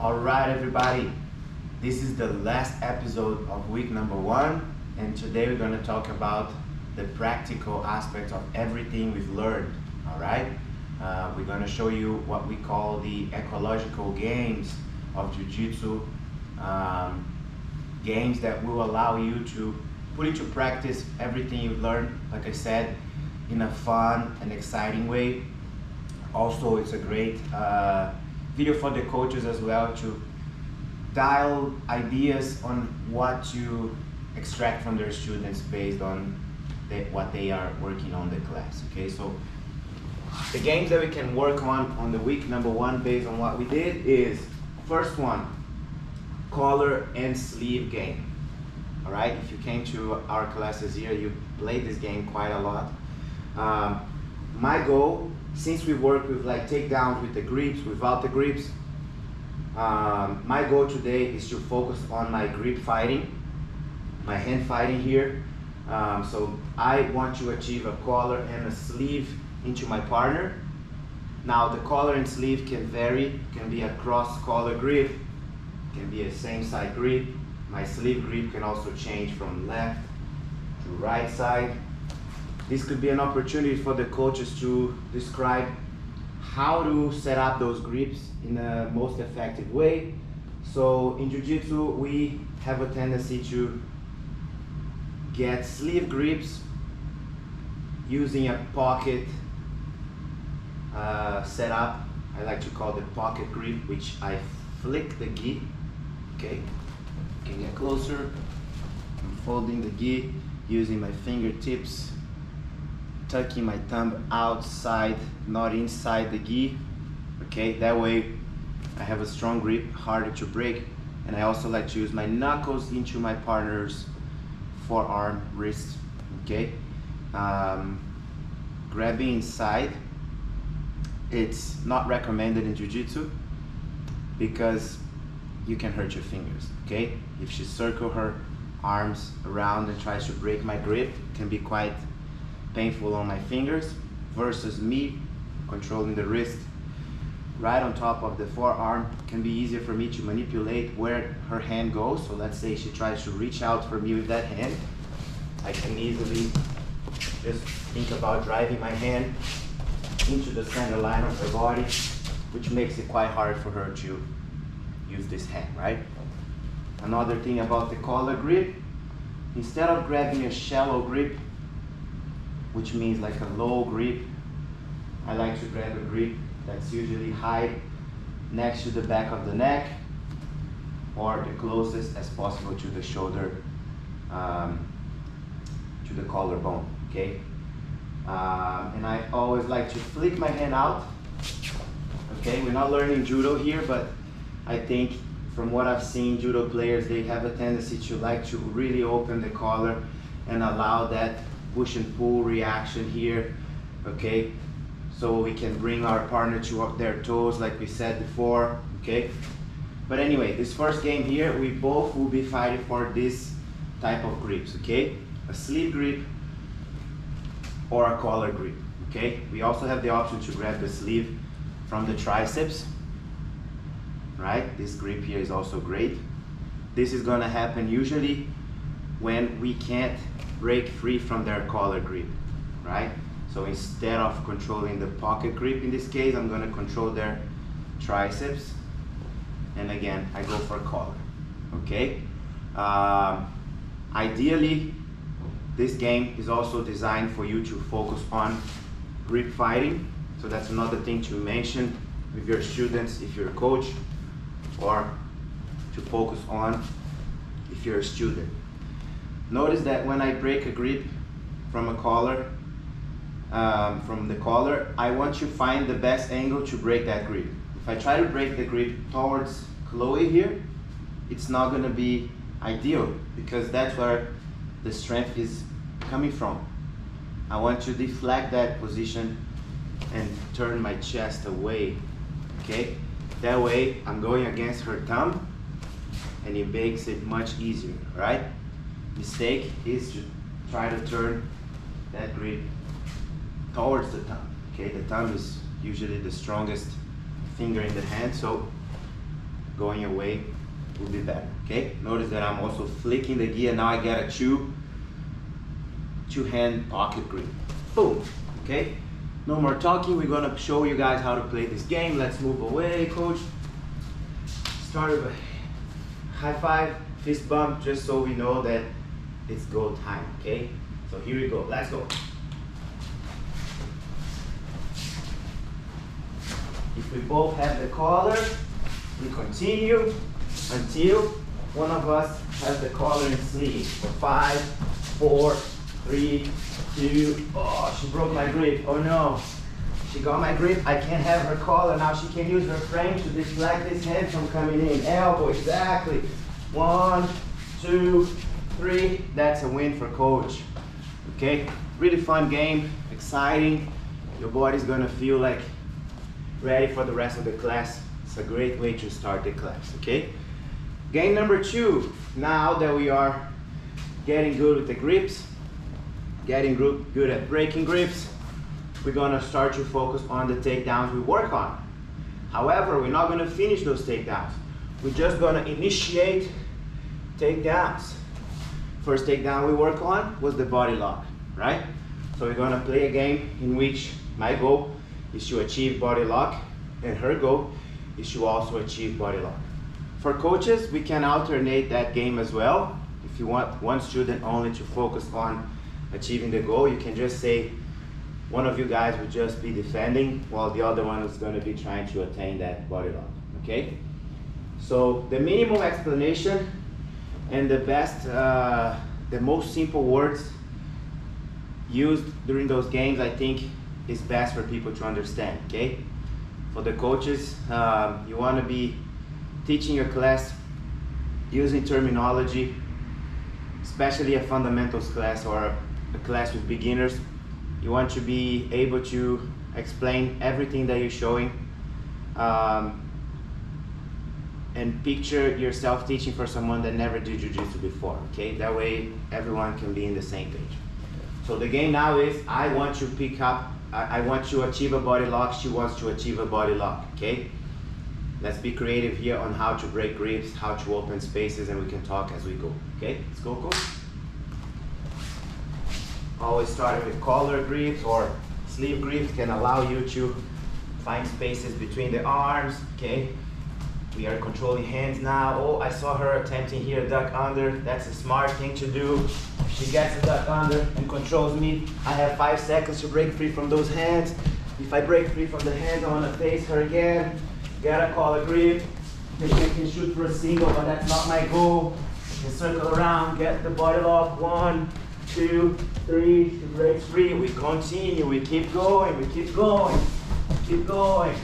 All right, everybody. This is the last episode of week number 1, and today we're going to talk about the practical aspects of everything we've learned. All right. We're going to show you what we call the ecological games of Jiu-Jitsu, games that will allow you to put into practice everything you've learned, like I said, in a fun and exciting way. Also, it's a great video for the coaches as well to dial ideas on what to extract from their students based on what they are working on the class. Okay, so the games that we can work on the week number 1 based on what we did is, first one, collar and sleeve game. All right, if you came to our classes here, you played this game quite a lot. My goal, since we work with like takedowns with the grips, without the grips, my goal today is to focus on my grip fighting, my hand fighting here. So I want to achieve a collar and a sleeve into my partner. Now the collar and sleeve can vary, can be a cross collar grip, can be a same side grip. My sleeve grip can also change from left to right side. This could be an opportunity for the coaches to describe how to set up those grips in the most effective way. So in Jiu-Jitsu, we have a tendency to get sleeve grips using a pocket setup. I like to call the pocket grip, which I flick the gi. Okay, you can get closer. I'm folding the gi using my fingertips, tucking my thumb outside, not inside the gi. Okay, that way I have a strong grip, harder to break. And I also like to use my knuckles into my partner's forearm, wrist. Okay, grabbing inside, it's not recommended in Jiu-Jitsu because you can hurt your fingers. Okay, if she circles her arms around and tries to break my grip, it can be quite painful on my fingers, versus me controlling the wrist right on top of the forearm. It can be easier for me to manipulate where her hand goes. So let's say she tries to reach out for me with that hand, I can easily just think about driving my hand into the center line of her body, which makes it quite hard for her to use this hand, right? Another thing about the collar grip, instead of grabbing a shallow grip, which means like a low grip, I like to grab a grip that's usually high next to the back of the neck, or the closest as possible to the shoulder, to the collarbone. Okay, and I always like to flick my hand out. Okay, we're not learning judo here, but I think from what I've seen, judo players, they have a tendency to like to really open the collar and allow that push and pull reaction here. Okay, so we can bring our partner to up their toes like we said before. Okay, but anyway, this first game here, we both will be fighting for this type of grips. Okay, a sleeve grip or a collar grip. Okay, we also have the option to grab the sleeve from the triceps. Right, this grip here is also great. This is gonna happen usually when we can't break free from their collar grip, right? So instead of controlling the pocket grip in this case, I'm gonna control their triceps, and again, I go for collar. Okay, ideally, this game is also designed for you to focus on grip fighting. So that's another thing to mention with your students if you're a coach, or to focus on if you're a student. Notice that when I break a grip from a collar, from the collar, I want to find the best angle to break that grip. If I try to break the grip towards Chloe here, it's not gonna be ideal because that's where the strength is coming from. I want to deflect that position and turn my chest away. Okay, that way I'm going against her thumb and it makes it much easier, right? Mistake is to try to turn that grip towards the thumb. Okay, the thumb is usually the strongest finger in the hand, so going away will be better, okay? Notice that I'm also flicking the gear. Now I get a two-hand pocket grip. Boom, okay? No more talking. We're gonna show you guys how to play this game. Let's move away, coach. Start with a high five, fist bump, just so we know that it's go time, okay? So here we go, let's go. If we both have the collar, we continue until one of us has the collar and sleeve. For 5, 4, 3, 2, oh, she broke my grip, oh no. She got my grip, I can't have her collar, now she can use her frame to deflect this hand from coming in. Elbow, exactly. 1, 2, 3, that's a win for coach. Okay, really fun game, exciting. Your body's gonna feel like ready for the rest of the class. It's a great way to start the class, okay? Game number 2, now that we are getting good with the grips, getting good at breaking grips, we're gonna start to focus on the takedowns we work on. However, we're not gonna finish those takedowns. We're just gonna initiate takedowns. First takedown we work on was the body lock, right? So we're gonna play a game in which my goal is to achieve body lock, and her goal is to also achieve body lock. For coaches, we can alternate that game as well. If you want one student only to focus on achieving the goal, you can just say one of you guys will just be defending while the other one is going to be trying to attain that body lock, okay? So the minimum explanation and the best, the most simple words used during those games, I think, is best for people to understand, okay? For the coaches, you want to be teaching your class using terminology, especially a fundamentals class or a class with beginners. You want to be able to explain everything that you're showing, and picture yourself teaching for someone that never did Jiu-Jitsu before, okay? That way everyone can be in the same page. So the game now is, I want to pick up, I want to achieve a body lock, she wants to achieve a body lock, okay? Let's be creative here on how to break grips, how to open spaces, and we can talk as we go, okay? Let's go, coach. Always starting with collar grips or sleeve grips can allow you to find spaces between the arms, okay? We are controlling hands now. Oh, I saw her attempting here, duck under. That's a smart thing to do. She gets a duck under and controls me. I have 5 seconds to break free from those hands. If I break free from the hands, I want to face her again. Get a collar grip. Then I can shoot for a single, but that's not my goal. I can circle around, get the body lock. 1, 2, 3, she breaks free. We continue, we keep going, we keep going, keep going.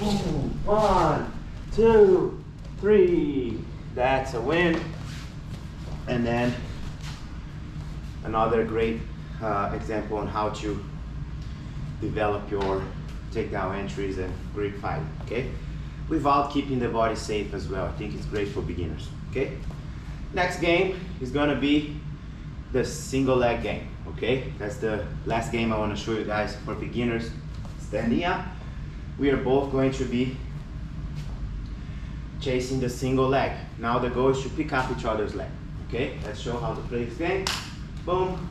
Ooh, 1, 2, 3. That's a win. And then another great example on how to develop your takedown entries and grip fight, okay? Without keeping the body safe as well. I think it's great for beginners, okay? Next game is gonna be the single leg game, okay? That's the last game I wanna show you guys for beginners. Standing up. We are both going to be chasing the single leg. Now the goal is to pick up each other's leg. Okay, let's show how to play this game. Boom.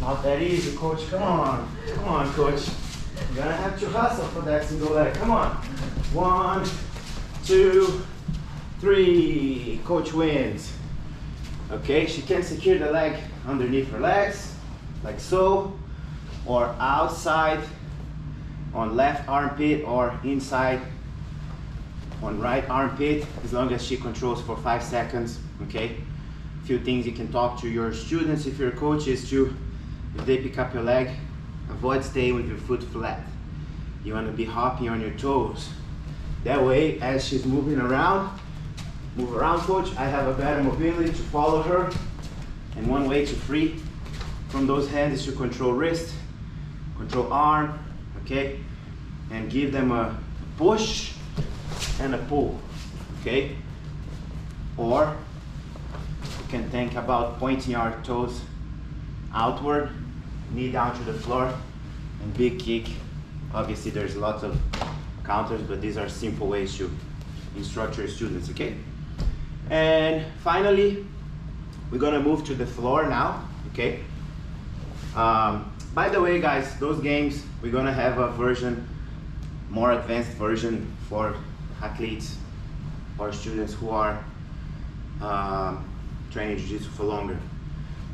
Not that easy, coach. Come on, coach. You're gonna have to hustle for that single leg. Come on. 1, 2, 3. Coach wins. Okay, she can secure the leg underneath her legs, like so, or outside on left armpit or inside on right armpit, as long as she controls for 5 seconds, okay? A few things you can talk to your students if you're a coach is to, if they pick up your leg, avoid staying with your foot flat. You want to be hopping on your toes. That way, as she's moving around, move around, coach, I have a better mobility to follow her. And one way to free from those hands is to control wrist, control arm, okay? And give them a push and a pull, okay? Or You can think about pointing your toes outward, knee down to the floor, and big kick. Obviously there's lots of counters, but these are simple ways to instruct your students, okay? And finally, we're gonna move to the floor now, okay? By the way, guys, those games, we're gonna have a version, more advanced version for athletes or students who are training Jiu-Jitsu for longer.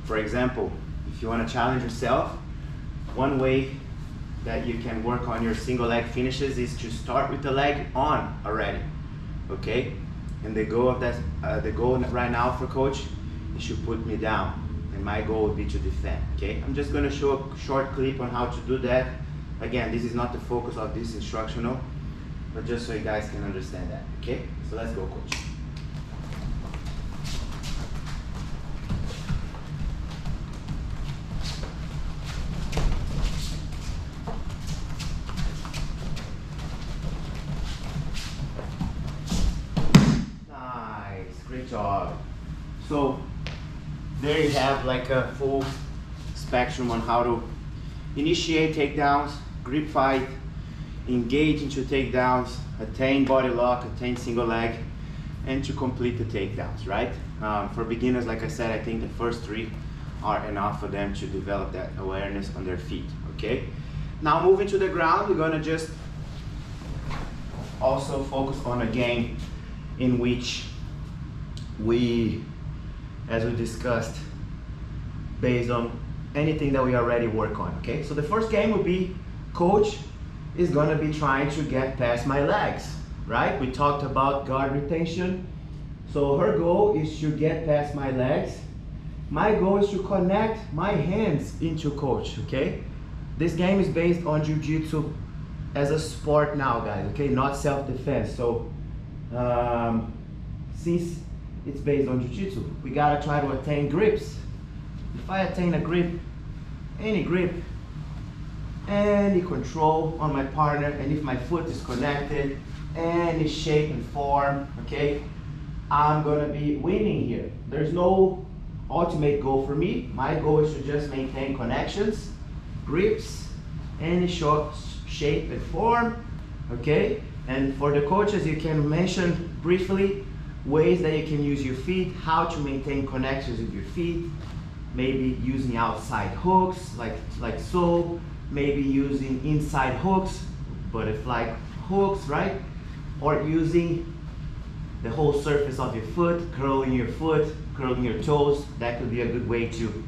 For example, if you want to challenge yourself, one way that you can work on your single leg finishes is to start with the leg on already, okay? And the goal of that, the goal right now for coach is to put me down, and my goal would be to defend, okay? I'm just going to show a short clip on how to do that. Again, this is not the focus of this instructional, but just so you guys can understand that, okay? So let's go, coach. Great job. So there you have like a full spectrum on how to initiate takedowns, grip fight, engage into takedowns, attain body lock, attain single leg, and to complete the takedowns, right? For beginners, like I said, I think the first three are enough for them to develop that awareness on their feet, okay? Now moving to the ground, we're gonna just also focus on a game in which we, as we discussed, based on anything that we already work on, okay? So the first game would be, coach is gonna be trying to get past my legs, right? We talked about guard retention. So her goal is to get past my legs. My goal is to connect my hands into coach, okay? This game is based on Jiu-Jitsu as a sport now, guys, okay? Not self-defense. So since it's based on Jiu-Jitsu, we gotta try to attain grips. If I attain a grip, any control on my partner, and if my foot is connected, any shape and form, okay, I'm gonna be winning here. There's no ultimate goal for me. My goal is to just maintain connections, grips, any short shape and form, okay? And for the coaches, you can mention briefly ways that you can use your feet, how to maintain connections with your feet, maybe using outside hooks like so, maybe using inside hooks, butterfly hooks, right? Or using the whole surface of your foot, curling your toes. That could be a good way to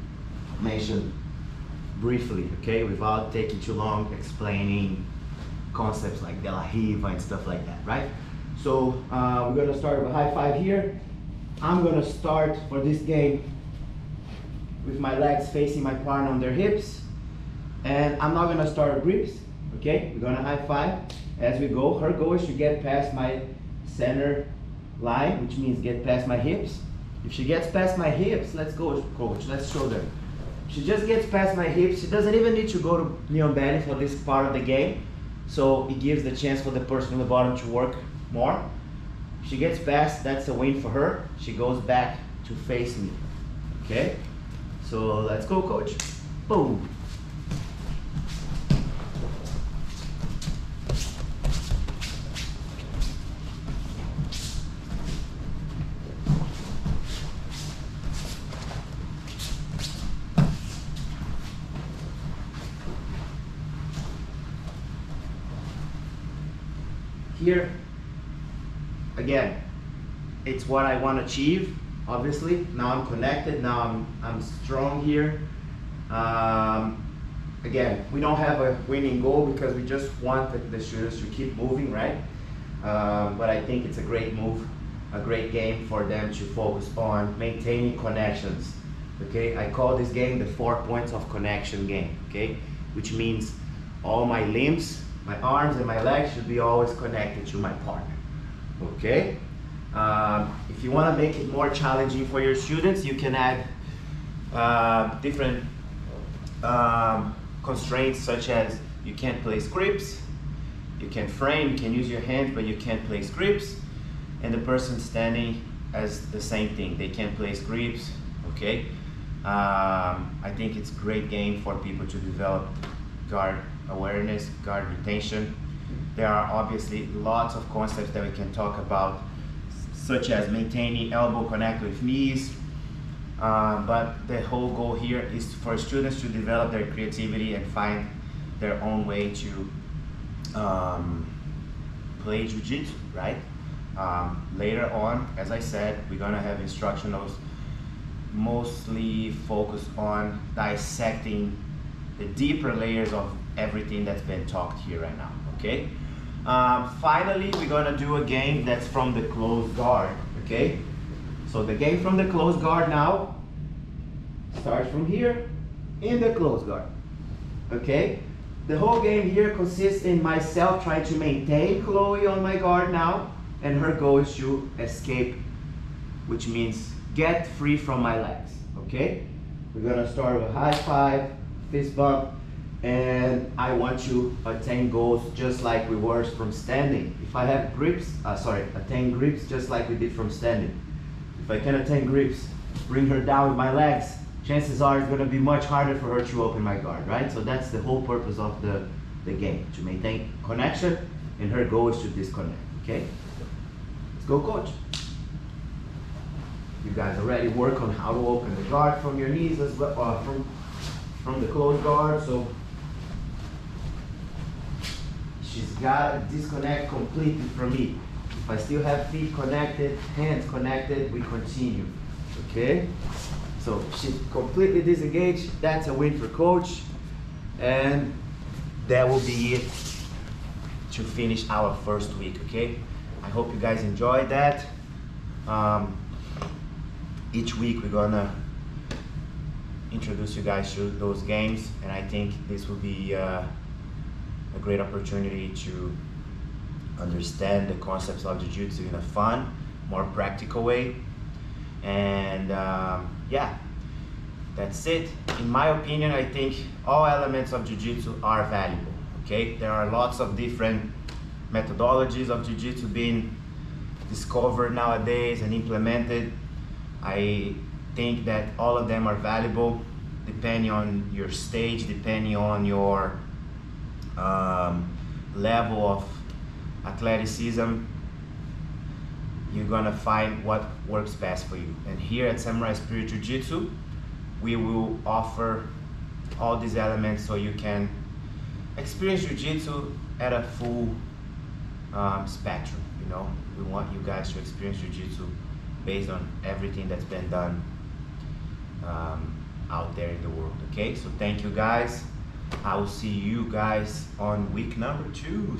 mention briefly, okay, without taking too long explaining concepts like De La Riva and stuff like that, right? So we're gonna start with a high five here. I'm gonna start for this game with my legs facing my partner on their hips. And I'm not gonna start with grips, okay? We're gonna high five as we go. Her goal is to get past my center line, which means get past my hips. If she gets past my hips, let's go, coach, let's show them. If she just gets past my hips, she doesn't even need to go to knee on belly for this part of the game. So it gives the chance for the person on the bottom to work more. If she gets past, that's a win for her. She goes back to face me, okay? So let's go, coach. Boom. Here, again, it's what I want to achieve, obviously. Now I'm connected, now I'm strong here. Again, we don't have a winning goal because we just want the students to keep moving, right? But I think it's a great move, a great game for them to focus on maintaining connections, okay? I call this game the 4 points of connection game, okay? Which means all my limbs, my arms and my legs should be always connected to my partner, okay? If you want to make it more challenging for your students, you can add different constraints, such as you can't place grips, you can frame, you can use your hands, but you can't place grips, and the person standing as the same thing. They can place grips, okay? I think it's a great game for people to develop guard awareness, guard retention. There are obviously lots of concepts that we can talk about, such as maintaining elbow connect with knees, but the whole goal here is for students to develop their creativity and find their own way to play Jiu-Jitsu, right? Later on, as I said, we're gonna have instructionals mostly focused on dissecting the deeper layers of everything that's been talked here right now, okay? Finally, we're gonna do a game that's from the closed guard, okay? So the game from the closed guard now starts from here in the closed guard, okay? The whole game here consists in myself trying to maintain Chloe on my guard now, and her goal is to escape, which means get free from my legs, okay? We're gonna start with a high five, fist bump, and I want to attain goals just like we were from standing. If I have grips, attain grips just like we did from standing. If I can attain grips, bring her down with my legs, chances are it's gonna be much harder for her to open my guard, right? So that's the whole purpose of the game, to maintain connection, and her goal is to disconnect, okay? Let's go, coach. You guys already work on how to open the guard from your knees as well, from the closed guard, so she's gotta disconnect completely from me. If I still have feet connected, hands connected, we continue, okay? So she's completely disengaged, that's a win for coach, and that will be it to finish our first week, okay? I hope you guys enjoyed that. Each week we're gonna introduce you guys to those games, and I think this will be a great opportunity to understand the concepts of Jiu-Jitsu in a fun, more practical way. And yeah, that's it. In my opinion, I think all elements of Jiu-Jitsu are valuable, okay? There are lots of different methodologies of Jiu-Jitsu being discovered nowadays and implemented. I think that all of them are valuable depending on your stage, depending on your level of athleticism. You're gonna find what works best for you. And here at Samurai Spirit Jiu-Jitsu, we will offer all these elements so you can experience Jiu-Jitsu at a full spectrum, you know? We want you guys to experience Jiu-Jitsu based on everything that's been done out there in the world, okay? So thank you guys. I will see you guys on week number 2.